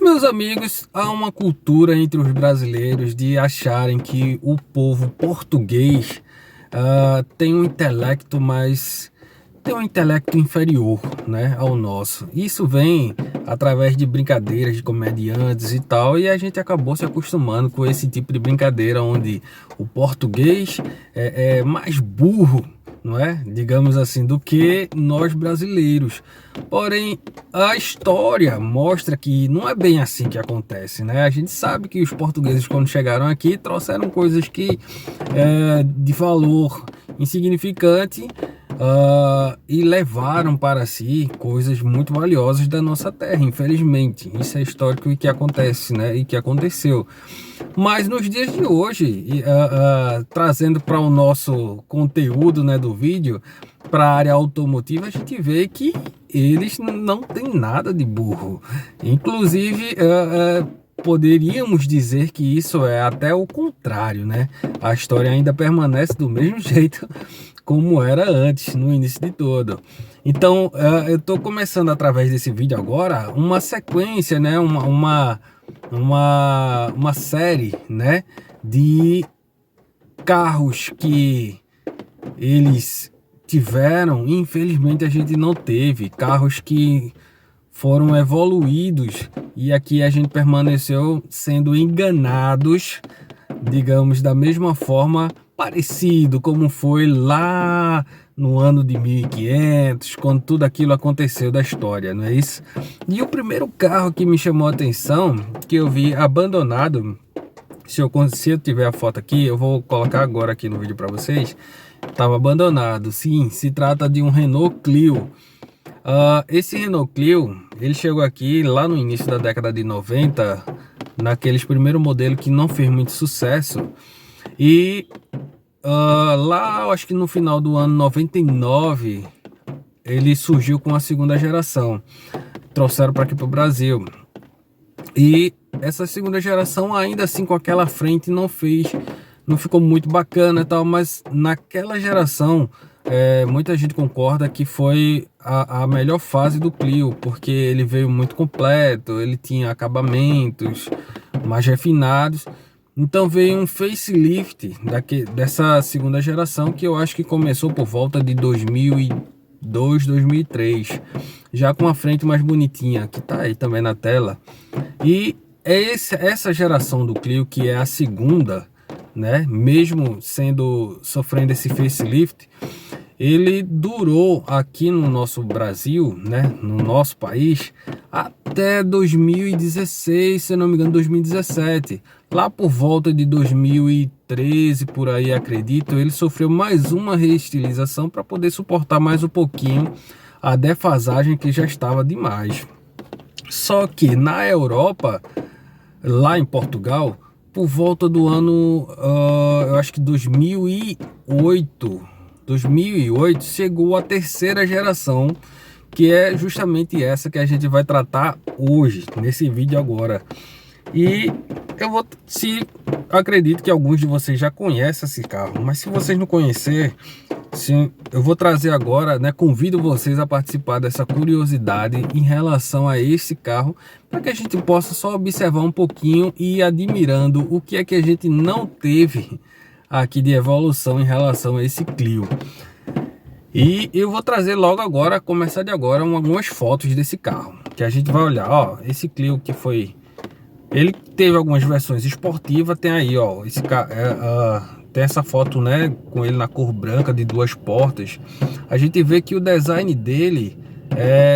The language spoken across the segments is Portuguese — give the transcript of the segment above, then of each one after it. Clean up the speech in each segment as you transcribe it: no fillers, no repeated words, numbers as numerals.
Meus amigos, há uma cultura entre os brasileiros de acharem que o povo português tem um intelecto inferior, né, ao nosso. Isso vem através de brincadeiras de comediantes e tal, e a gente acabou se acostumando com esse tipo de brincadeira onde o português é mais burro, não é? Digamos assim, do que nós brasileiros. Porém, a história mostra que não é bem assim que acontece, né? A gente sabe que os portugueses, quando chegaram aqui, trouxeram coisas que de valor insignificante, e levaram para si coisas muito valiosas da nossa terra, infelizmente. Isso é histórico e que acontece, né? E que aconteceu. Mas nos dias de hoje, trazendo para o nosso conteúdo, né, do vídeo, para a área automotiva, a gente vê que eles não têm nada de burro. Inclusive, poderíamos dizer que isso é até o contrário, né? A história ainda permanece do mesmo jeito como era antes, no início de tudo. Então, eu estou começando através desse vídeo agora uma sequência, né? Uma série, né, de carros que eles tiveram, infelizmente a gente não teve, carros que foram evoluídos e aqui a gente permaneceu sendo enganados, digamos, da mesma forma, parecido como foi lá no ano de 1500, quando tudo aquilo aconteceu da história, não é isso? E o primeiro carro que me chamou a atenção, que eu vi abandonado, se eu tiver a foto aqui, eu vou colocar agora aqui no vídeo para vocês, estava abandonado. Sim, se trata de um Renault Clio. Esse Renault Clio, ele chegou aqui lá no início da década de 90, naqueles primeiros modelos que não fez muito sucesso, e lá, eu acho que no final do ano 99, ele surgiu com a segunda geração. Trouxeram para aqui para o Brasil. E essa segunda geração, ainda assim, com aquela frente, não ficou muito bacana e tal, mas naquela geração, muita gente concorda que foi a melhor fase do Clio, porque ele veio muito completo, ele tinha acabamentos mais refinados. Então veio um facelift dessa segunda geração, que eu acho que começou por volta de 2002, 2003, já com a frente mais bonitinha, que tá aí também na tela. E é essa geração do Clio que é a segunda, né? Mesmo sofrendo esse facelift, ele durou aqui no nosso Brasil, né, no nosso país, até 2016, se não me engano, 2017. Lá por volta de 2013, por aí, acredito, ele sofreu mais uma reestilização para poder suportar mais um pouquinho a defasagem que já estava demais. Só que na Europa, lá em Portugal, por volta do ano, eu acho que 2008, chegou a terceira geração, que é justamente essa que a gente vai tratar hoje, nesse vídeo agora. E acredito que alguns de vocês já conhecem esse carro, mas se vocês não conhecer, eu vou trazer agora, né, convido vocês a participar dessa curiosidade em relação a esse carro, para que a gente possa só observar um pouquinho e ir admirando o que é que a gente não teve aqui de evolução em relação a esse Clio. E eu vou trazer logo agora, começar de agora, algumas fotos desse carro, que a gente vai olhar. Ó, esse Clio que foi... Ele teve algumas versões esportivas, tem aí, ó, esse carro, tem essa foto, né, com ele na cor branca de duas portas. A gente vê que o design dele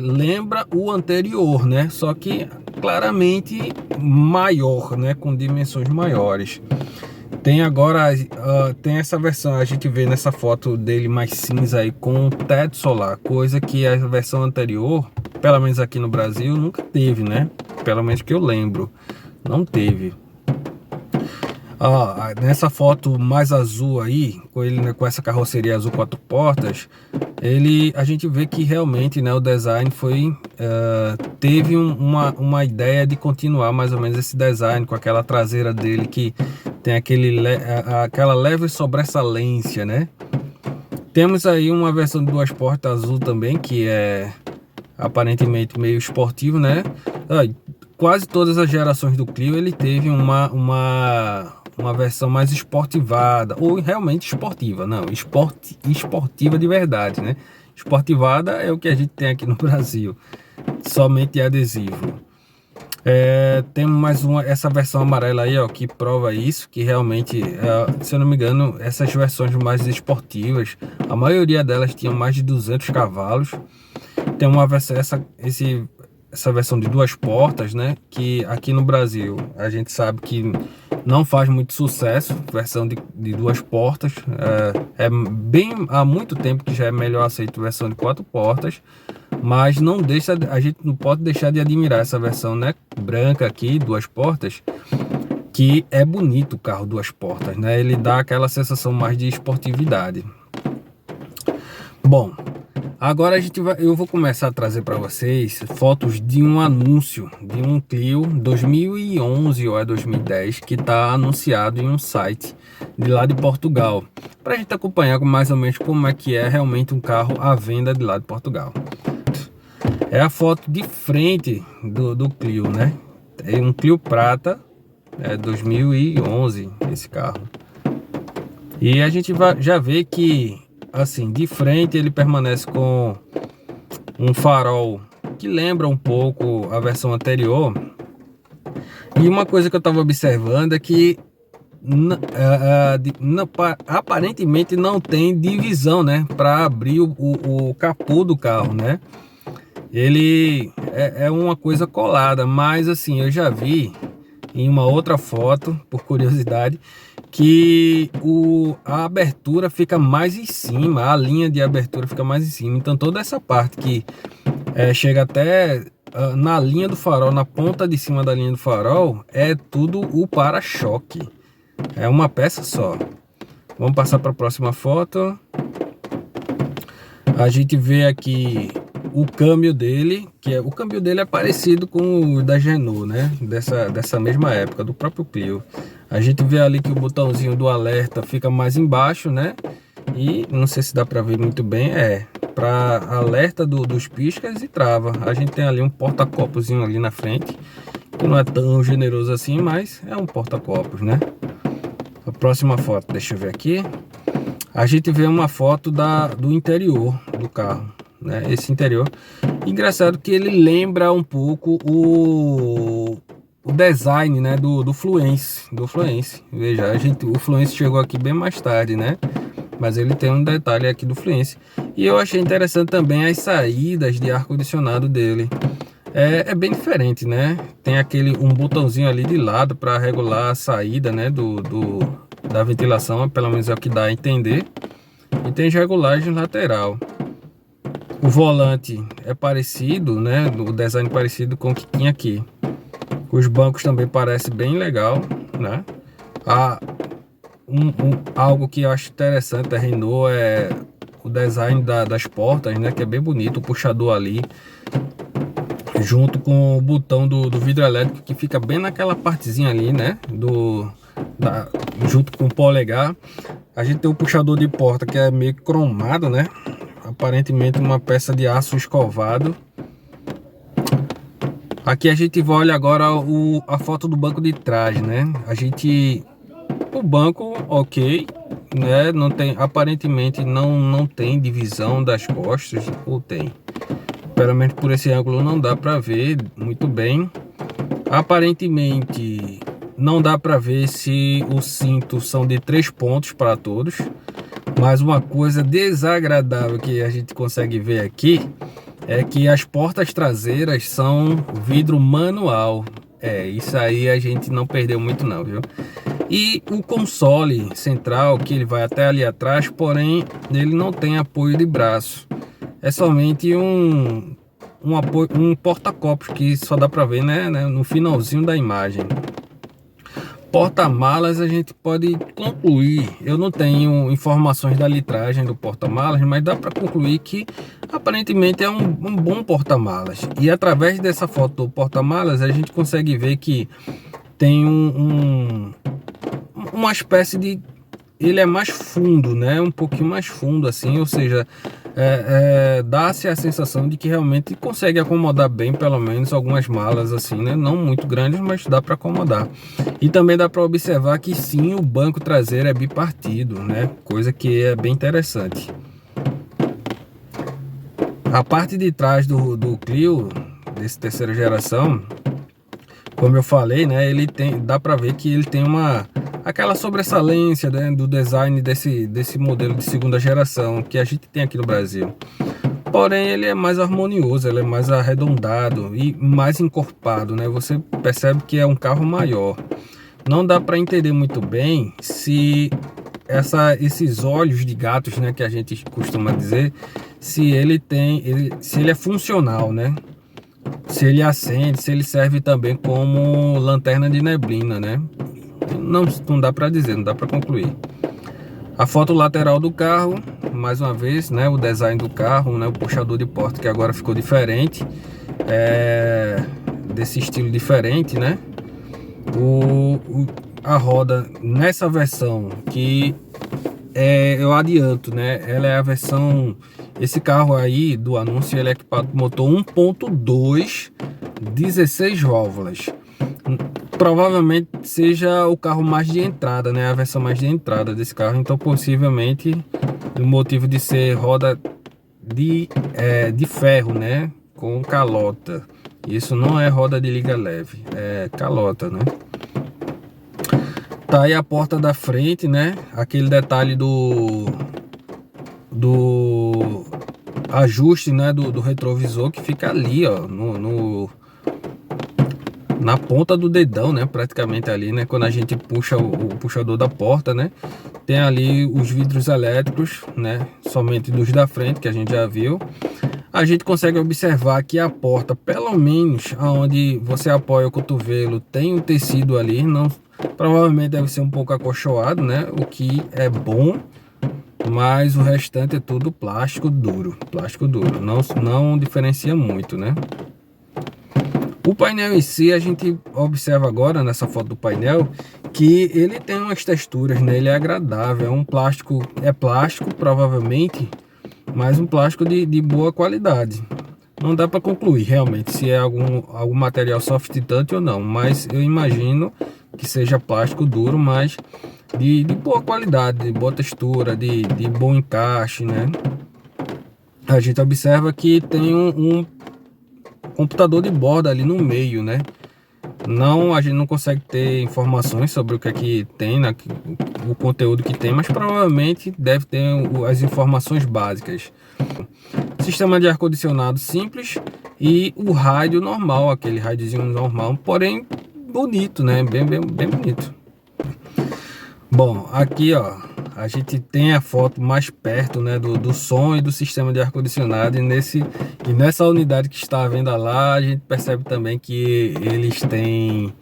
lembra o anterior, né, só que claramente maior, né, com dimensões maiores. Tem agora, tem essa versão, a gente vê nessa foto dele mais cinza aí, com teto solar, coisa que a versão anterior, pelo menos aqui no Brasil, nunca teve, né? Pelo menos que eu lembro, não teve. Nessa foto mais azul aí, com ele, né, com essa carroceria azul 4 portas, a gente vê que realmente, né, o design teve uma ideia de continuar mais ou menos esse design, com aquela traseira dele que tem aquela leve sobressalência, né? Temos aí uma versão de duas portas azul também, que é aparentemente meio esportivo, né? quase todas as gerações do Clio ele teve uma versão mais esportivada, ou realmente esportiva, não, esportiva de verdade, né? Esportivada é o que a gente tem aqui no Brasil, somente adesivo. Temos mais essa versão amarela aí, ó, que prova isso, que realmente, se eu não me engano, essas versões mais esportivas, a maioria delas tinham mais de 200 cavalos. Tem uma versão, essa versão de 2 portas, né, que aqui no Brasil a gente sabe que não faz muito sucesso, versão de 2 portas, há muito tempo que já é melhor aceito versão de 4 portas, mas a gente não pode deixar de admirar essa versão, né, branca aqui, 2 portas, que é bonito o carro 2 portas, né, ele dá aquela sensação mais de esportividade. Bom, agora eu vou começar a trazer para vocês fotos de um anúncio de um Clio 2011 ou 2010 que está anunciado em um site de lá de Portugal, para a gente acompanhar mais ou menos como é que é realmente um carro à venda de lá de Portugal. É a foto de frente do Clio, né? É um Clio Prata, 2011 esse carro. E a gente já vê que, assim, de frente ele permanece com um farol que lembra um pouco a versão anterior. E uma coisa que eu estava observando é que aparentemente não tem divisão, né, para abrir o capô do carro, né? Ele é uma coisa colada, mas assim, eu já vi em uma outra foto, por curiosidade, que a abertura fica mais em cima, a linha de abertura fica mais em cima. Então toda essa parte que chega até na linha do farol, na ponta de cima da linha do farol, é tudo o para-choque. É uma peça só. Vamos passar para a próxima foto. A gente vê aqui o câmbio dele, o câmbio dele é parecido com o da Renault, né? Dessa mesma época, do próprio Clio. A gente vê ali que o botãozinho do alerta fica mais embaixo, né? E não sei se dá para ver muito bem, para alerta dos piscas e trava. A gente tem ali um porta-copozinho ali na frente, que não é tão generoso assim, mas é um porta-copos, né? A próxima foto, deixa eu ver aqui. A gente vê uma foto do interior do carro, né? Esse interior. Engraçado que ele lembra um pouco o design, né, do Fluence, Veja, o Fluence chegou aqui bem mais tarde, né? Mas ele tem um detalhe aqui do Fluence. E eu achei interessante também as saídas de ar-condicionado dele. É bem diferente, né? Tem um botãozinho ali de lado para regular a saída, né, da ventilação, pelo menos é o que dá a entender. E tem regulagem lateral. O volante é parecido, né? O design parecido com o que tinha aqui. Os bancos também parece bem legal, né? Algo que eu acho interessante da Renault é o design das portas, né? Que é bem bonito, o puxador ali, junto com o botão do vidro elétrico, que fica bem naquela partezinha ali, né? Junto com o polegar. A gente tem o puxador de porta que é meio cromado, né? Aparentemente uma peça de aço escovado. Aqui a gente olha agora a foto do banco de trás, né? O banco, ok, né? Não tem, aparentemente não tem divisão das costas, ou tem? Pelo menos por esse ângulo não dá para ver muito bem. Aparentemente não dá para ver se os cintos são de 3 pontos para todos. Mas uma coisa desagradável que a gente consegue ver aqui é que as portas traseiras são vidro manual. Isso aí a gente não perdeu muito não, viu? E o console central, que ele vai até ali atrás, porém ele não tem apoio de braço. É somente um porta-copos que só dá para ver, né, no finalzinho da imagem. Porta-malas a gente pode concluir, eu não tenho informações da litragem do porta-malas, mas dá para concluir que aparentemente é um bom porta-malas. E através dessa foto do porta-malas a gente consegue ver que tem uma espécie de... ele é mais fundo, né? Um pouquinho mais fundo assim, ou seja, dá-se a sensação de que realmente consegue acomodar bem, pelo menos algumas malas assim, né? Não muito grandes, mas dá para acomodar. E também dá para observar que sim, o banco traseiro é bipartido, né? Coisa que é bem interessante. A parte de trás do Clio, desse terceira geração, como eu falei, né? Dá para ver que ele tem aquela sobressalência, né, do design desse modelo de segunda geração que a gente tem aqui no Brasil. Porém, ele é mais harmonioso, ele é mais arredondado e mais encorpado, né? Você percebe que é um carro maior. Não dá para entender muito bem se esses olhos de gatos, né, que a gente costuma dizer, se ele é funcional, né? Se ele acende, se ele serve também como lanterna de neblina, né? Não dá para dizer, não dá para concluir. A foto lateral do carro, mais uma vez, né, o design do carro, né, o puxador de porta que agora ficou diferente, desse estilo diferente, né? A roda nessa versão que eu adianto, né? Ela é a versão, esse carro aí do anúncio, ele é equipado com motor 1.2, 16 válvulas. Provavelmente seja o carro mais de entrada, né? A versão mais de entrada desse carro. Então, possivelmente, o motivo de ser roda de ferro, né? Com calota. Isso não é roda de liga leve, é calota, né? Tá aí a porta da frente, né? Aquele detalhe do ajuste, né? Do retrovisor que fica ali, ó, na ponta do dedão, né? Praticamente ali, né? Quando a gente puxa o puxador da porta, né? Tem ali os vidros elétricos, né? Somente dos da frente, que a gente já viu. A gente consegue observar que a porta, pelo menos aonde você apoia o cotovelo, tem um tecido ali. Não, provavelmente deve ser um pouco acolchoado, né? O que é bom. Mas o restante é tudo plástico duro. Plástico duro. Não diferencia muito, né? O painel em si, a gente observa agora nessa foto do painel que ele tem umas texturas, né? Ele é agradável, é plástico provavelmente, mas um plástico de boa qualidade. Não dá para concluir realmente se é algum material soft touch ou não, mas eu imagino que seja plástico duro, mas de boa qualidade, de boa textura, de bom encaixe, né? A gente observa que tem um computador de borda ali no meio, né? A gente não consegue ter informações sobre o que é que tem, o conteúdo que tem, mas provavelmente deve ter as informações básicas. Sistema de ar-condicionado simples e o rádio normal, aquele rádiozinho normal, porém bonito, né? Bem bonito. Bom, aqui ó, a gente tem a foto mais perto, né, do som e do sistema de ar-condicionado, e nessa unidade que está à venda lá, a gente percebe também que eles têm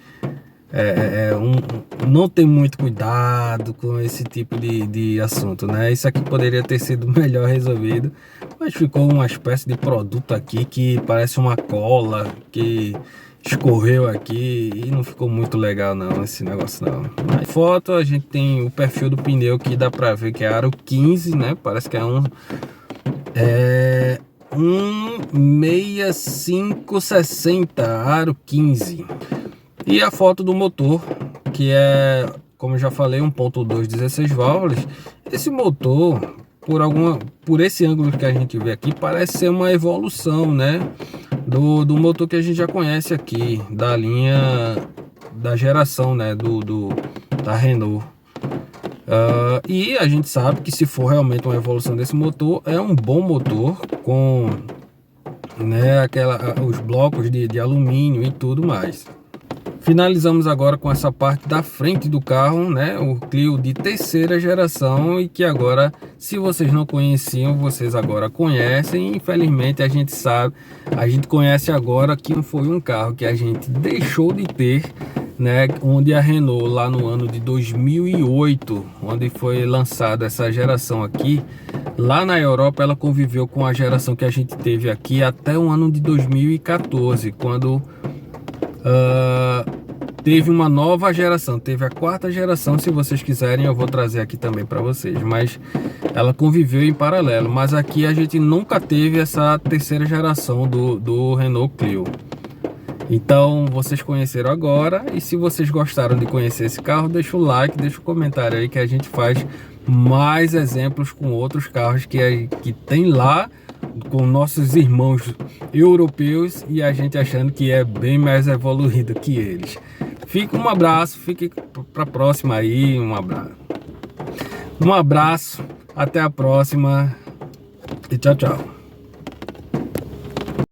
não tem muito cuidado com esse tipo de assunto, né? Isso aqui poderia ter sido melhor resolvido, mas ficou uma espécie de produto aqui que parece uma cola que escorreu aqui e não ficou muito legal não, esse negócio não. Na foto a gente tem o perfil do pneu que dá pra ver que é aro 15, né? Parece que é um 16560, aro 15. E a foto do motor, que é, como eu já falei, 1.2, 16 válvulas. Esse motor, por esse ângulo que a gente vê aqui, parece ser uma evolução, né, do motor que a gente já conhece aqui, da linha, da geração, né, da Renault. E a gente sabe que se for realmente uma evolução desse motor, é um bom motor com, né, os blocos de alumínio e tudo mais. Finalizamos agora com essa parte da frente do carro, né? O Clio de terceira geração, e que agora, se vocês não conheciam, vocês agora conhecem. Infelizmente a gente conhece agora que foi um carro que a gente deixou de ter, né? Onde a Renault, lá no ano de 2008, onde foi lançada essa geração aqui, lá na Europa ela conviveu com a geração que a gente teve aqui até o ano de 2014, quando teve uma nova geração, teve a 4ª geração, se vocês quiserem eu vou trazer aqui também para vocês, mas ela conviveu em paralelo, mas aqui a gente nunca teve essa 3ª geração do Renault Clio. Então vocês conheceram agora, e se vocês gostaram de conhecer esse carro, deixa o like, deixa o comentário aí que a gente faz mais exemplos com outros carros que tem lá, com nossos irmãos europeus, e a gente achando que é bem mais evoluído que eles. Fica um abraço, fique para a próxima aí, um abraço, até a próxima e tchau, tchau.